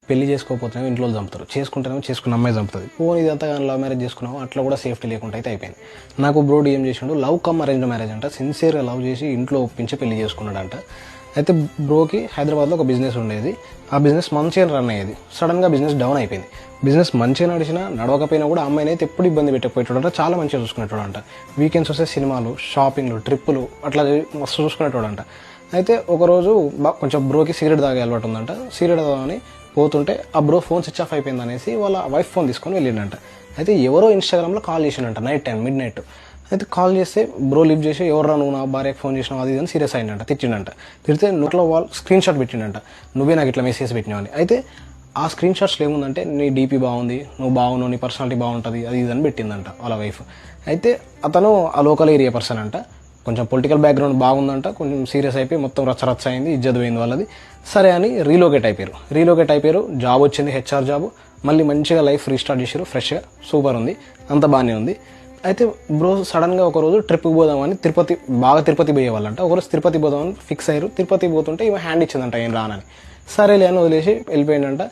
పెళ్లి చేసుకోకపోతేనేమో ఇంట్లో చంపుతారు, చేసుకుంటేనేమో చేసుకున్న అమ్మాయి చంపుతుంది. పోనీ ఇదంతా కానీ లవ్ మ్యారేజ్ చేసుకున్నాము, అట్లా కూడా సేఫ్టీ లేకుండా అయితే అయిపోయింది. నాకు బ్రోడ్ ఏం చేసిండు, లవ్ కమ్ అరేంజ్డ్ మ్యారేజ్ అంట, సిన్సియర్గా లవ్ చేసి ఇంట్లో ఒప్పించి పెళ్లి చేసుకున్నాడంట. అయితే బ్రోకి హైదరాబాద్లో ఒక బిజినెస్ ఉండేది, ఆ బిజినెస్ మంచిగా రన్ అయ్యేది. సడన్గా బిజినెస్ డౌన్ అయిపోయింది. బిజినెస్ మంచిగా నడిచినా నడవకపోయినా కూడా అమ్మాయిని అయితే ఎప్పుడు ఇబ్బంది పెట్టకపోయేటోడంట, చాలా మంచిగా చూసుకునేటోడంట. వీకెండ్స్ వస్తే సినిమాలు, షాపింగ్లు, ట్రిప్పులు అట్లా మస్తు చూసుకునేటోడంట. అయితే ఒకరోజు కొంచెం బ్రోకి సిగరెట్ తాగే అలవాటు ఉందంట. సిగరెట్ తాగని పోతుంటే ఆ బ్రో ఫోన్ స్విచ్ ఆఫ్ అయిపోయింది అనేసి వాళ్ళ వైఫ్ ఫోన్ తీసుకొని వెళ్ళిండంట. అయితే ఎవరో ఇన్స్టాగ్రామ్లో కాల్ చేసిండంట, నైట్ టైం, మిడ్ నైట్. అయితే కాల్ చేస్తే బ్రో లిఫ్ట్ చేసి ఎవరా నువ్వు నా భార్యకు ఫోన్ చేసినావు అది అని సీరియస్ అయిందంట, తిట్టిండంట. తిడితే నోట్లో వాళ్ళు స్క్రీన్ షాట్ పెట్టిండంట, నువ్వే నాకు ఇట్లా మెసేజ్ పెట్టినావు అని. అయితే ఆ స్క్రీన్ షాట్స్లో ఏముందంటే నీ డీపీ బాగుంది, నువ్వు బాగున్నావు, నీ పర్సనాలిటీ బాగుంటుంది, అది ఇది అని పెట్టిందంట వాళ్ళ వైఫ్. అయితే అతను ఆ లోకల్ ఏరియా పర్సన్ అంట, కొంచెం పొలిటికల్ బ్యాక్గ్రౌండ్ బాగుందంట, కొంచెం సీరియస్ అయిపోయి మొత్తం రచ్చ అయింది, ఇజ్జత్ పోయింది వాళ్ళది. సరే అని రీలోకేట్ అయిపోయారు. జాబ్ వచ్చింది, హెచ్ఆర్ జాబ్. మళ్ళీ మంచిగా లైఫ్ రీస్టార్ట్ చేశారు, ఫ్రెష్గా, సూపర్ ఉంది, అంత బాగానే ఉంది. అయితే బ్రో సడన్గా ఒకరోజు ట్రిప్కి పోదామని తిరుపతి పోయేవాళ్ళంట. ఒకరోజు తిరుపతి పోదామని ఫిక్స్ అయ్యారు. తిరుపతి పోతుంటే ఇవి హ్యాండ్ ఇచ్చిందంట, ఏం రానని. సరేలే అని వదిలేసి వెళ్ళిపోయిందంట.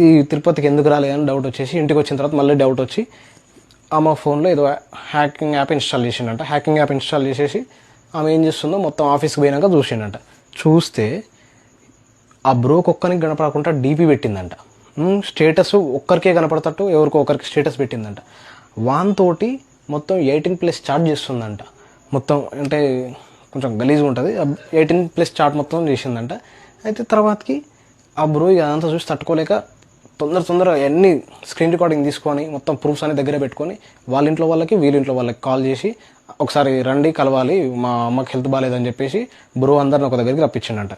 ఈ తిరుపతికి ఎందుకు రాలేదని డౌట్ వచ్చేసి ఇంటికి వచ్చిన తర్వాత మళ్ళీ డౌట్ వచ్చి ఆమె ఫోన్లో ఏదో హ్యాకింగ్ యాప్ ఇన్స్టాల్ చేసిండంట. హ్యాకింగ్ యాప్ ఇన్స్టాల్ చేసేసి ఆమె ఏం చేస్తుందో మొత్తం ఆఫీస్కి పోయినాక చూసిండంట. చూస్తే ఆ బ్రోకి ఒక్కరికి కనపడకుండా డీపీ పెట్టిందంట. స్టేటస్ ఒక్కరికే కనపడతట్టు ఎవరికో ఒకరికి స్టేటస్ పెట్టిందంట. వాన్తోటి మొత్తం 18+ చాట్ చేస్తుందంట. మొత్తం అంటే కొంచెం గలీజ్గా ఉంటుంది, 18+ చాట్ మొత్తం చేసిందంట. అయితే తర్వాతకి ఆ బ్రో అదంతా చూసి తట్టుకోలేక తొందరగా అన్ని స్క్రీన్ రికార్డింగ్ తీసుకొని మొత్తం ప్రూఫ్స్ అన్ని దగ్గర పెట్టుకొని వాళ్ళ ఇంట్లో వాళ్ళకి వీళ్ళింట్లో వాళ్ళకి కాల్ చేసి ఒకసారి రండి కలవాలి, మా అమ్మకి హెల్త్ బాగాలేదని చెప్పేసి బ్రో అందరిని ఒక దగ్గరికి రప్పించిండంట.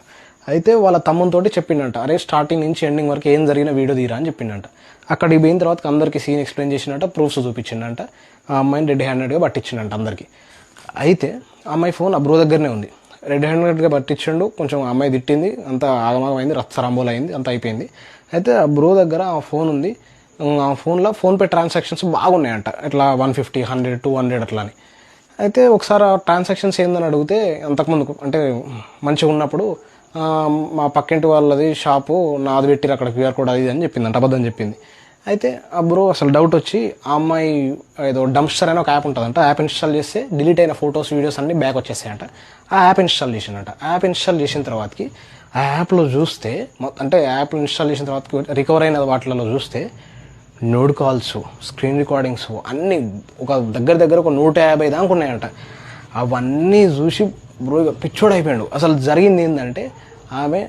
అయితే వాళ్ళ తమ్మునితోటి చెప్పిండంట, అరే స్టార్టింగ్ నుంచి ఎండింగ్ వరకు ఏం జరిగిన వీడియో తీరా అని చెప్పిండంట. అక్కడికి పోయిన తర్వాత అందరికీ సీన్ ఎక్స్ప్లెయిన్ చేసిండంట, ప్రూఫ్స్ చూపించిండంట. ఆ అమ్మాయిని రెడ్ హ్యాండెడ్గా పట్టించిండంట అందరికీ. అయితే ఆ అమ్మాయి ఫోన్ ఆ బ్రో దగ్గరనే ఉంది. రెడ్ హ్యాండెడ్గా పట్టించిండు, కొంచెం అమ్మాయి తిట్టింది, అంతా ఆగమాగమైంది, రచ్చరంబోలు అయింది, అంతా అయిపోయింది. అయితే ఆ బ్రో దగ్గర ఆ ఫోన్ ఉంది. ఆ ఫోన్లో ఫోన్పే ట్రాన్సాక్షన్స్ బాగున్నాయంట, ఇట్లా 150, 100, 200 అట్లా అని. అయితే ఒకసారి ఆ ట్రాన్సాక్షన్స్ ఏందని అడిగితే అంతకుముందు అంటే మంచిగా ఉన్నప్పుడు మా పక్కింటి వాళ్ళది షాపు నాది పెట్టిరు అక్కడ క్యూఆర్ కోడ్ అది అని చెప్పిందంట, అబద్ధం చెప్పింది. అయితే ఆ బ్రో అసలు డౌట్ వచ్చి ఆ అమ్మాయి ఏదో డంప్స్టర్ అని ఒక యాప్ ఉంటుందంట, యాప్ ఇన్స్టాల్ చేస్తే డిలీట్ అయిన ఫొటోస్ వీడియోస్ అన్నీ బ్యాక్ వచ్చేసాయంట. ఆ యాప్ ఇన్స్టాల్ చేసిందంట. యాప్ ఇన్స్టాల్ చేసిన తర్వాతకి ఆ యాప్లో చూస్తే అంటే యాప్ ఇన్స్టాల్ చేసిన తర్వాత రికవర్ అయిన వాటిలలో చూస్తే నోడ్ కాల్స్, స్క్రీన్ రికార్డింగ్స్ అన్నీ ఒక దగ్గర ఒక 150 దాకా ఉన్నాయంట. అవన్నీ చూసి బ్రో పిచ్చోడు అయిపోయాడు. అసలు జరిగింది ఏంటంటే ఆమె